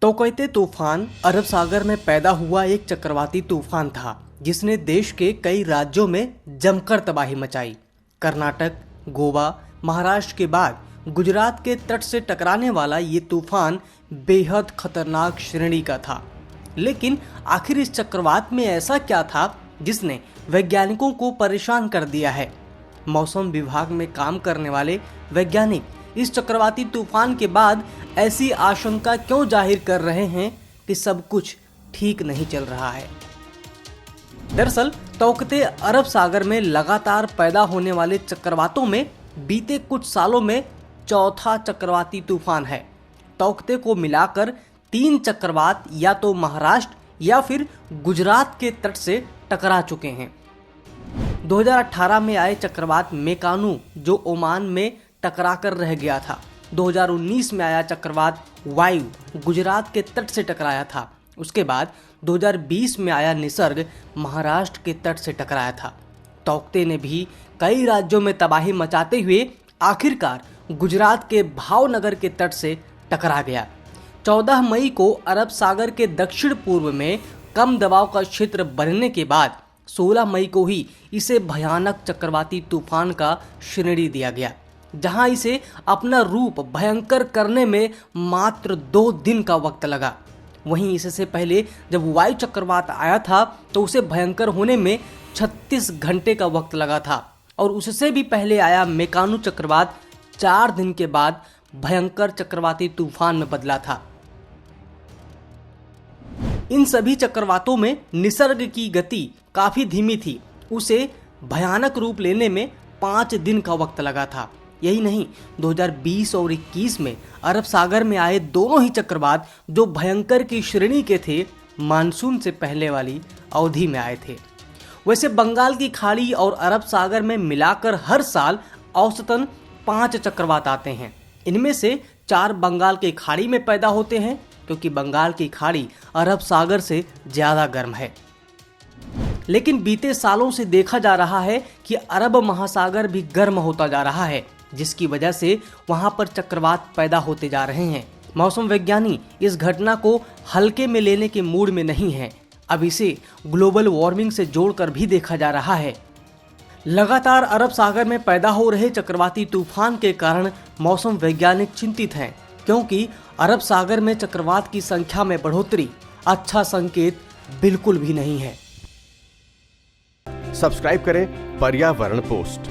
तोक़ते तूफान अरब सागर में पैदा हुआ एक चक्रवाती तूफान था जिसने देश के कई राज्यों में जमकर तबाही मचाई। कर्नाटक, गोवा, महाराष्ट्र के बाद गुजरात के तट से टकराने वाला ये तूफान बेहद खतरनाक श्रेणी का था। लेकिन आखिर इस चक्रवात में ऐसा क्या था जिसने वैज्ञानिकों को परेशान कर दिया है? मौसम विभाग में काम करने वाले वैज्ञानिक इस चक्रवाती तूफान के बाद ऐसी आशंका क्यों जाहिर कर रहे हैं कि सब कुछ ठीक नहीं चल रहा है? दरअसल तोक़ते अरब सागर में लगातार पैदा होने वाले चक्रवातों में बीते कुछ सालों में चौथा चक्रवाती तूफान है। तोक़ते को मिलाकर 3 चक्रवात या तो महाराष्ट्र या फिर गुजरात के तट से टकरा चुके हैं। 2018 में आए चक्रवात मेकानू जो ओमान में टकरा कर रह गया था। 2019 में आया चक्रवात वायु गुजरात के तट से टकराया था। उसके बाद 2020 में आया निसर्ग महाराष्ट्र के तट से टकराया था। तोक़ते ने भी कई राज्यों में तबाही मचाते हुए आखिरकार गुजरात के भावनगर के तट से टकरा गया। 14 मई को अरब सागर के दक्षिण पूर्व में कम दबाव का क्षेत्र बनने के बाद 16 मई को ही इसे भयानक चक्रवाती तूफान का श्रेणी दिया गया, जहां इसे अपना रूप भयंकर करने में मात्र 2 दिन का वक्त लगा। वहीं इससे पहले जब वायु चक्रवात आया था तो उसे भयंकर होने में 36 घंटे का वक्त लगा था और उससे भी पहले आया मेकानू चक्रवात 4 दिन के बाद भयंकर चक्रवाती तूफान में बदला था। इन सभी चक्रवातों में निसर्ग की गति काफी धीमी थी, उसे भयानक रूप लेने में 5 दिन का वक्त लगा था। यही नहीं, 2020 और 21 में अरब सागर में आए दोनों ही चक्रवात जो भयंकर की श्रेणी के थे, मानसून से पहले वाली अवधि में आए थे। वैसे बंगाल की खाड़ी और अरब सागर में मिलाकर हर साल औसतन 5 चक्रवात आते हैं। इनमें से 4 बंगाल की खाड़ी में पैदा होते हैं क्योंकि बंगाल की खाड़ी अरब सागर से ज़्यादा गर्म है। लेकिन बीते सालों से देखा जा रहा है कि अरब महासागर भी गर्म होता जा रहा है, जिसकी वजह से वहां पर चक्रवात पैदा होते जा रहे हैं। मौसम वैज्ञानी इस घटना को हल्के में लेने के मूड में नहीं है। अब इसे ग्लोबल वार्मिंग से जोड़कर भी देखा जा रहा है। लगातार अरब सागर में पैदा हो रहे चक्रवाती तूफान के कारण मौसम वैज्ञानिक चिंतित हैं, क्योंकि अरब सागर में चक्रवात की संख्या में बढ़ोतरी अच्छा संकेत बिल्कुल भी नहीं है। सब्सक्राइब करें पर्यावरण पोस्ट।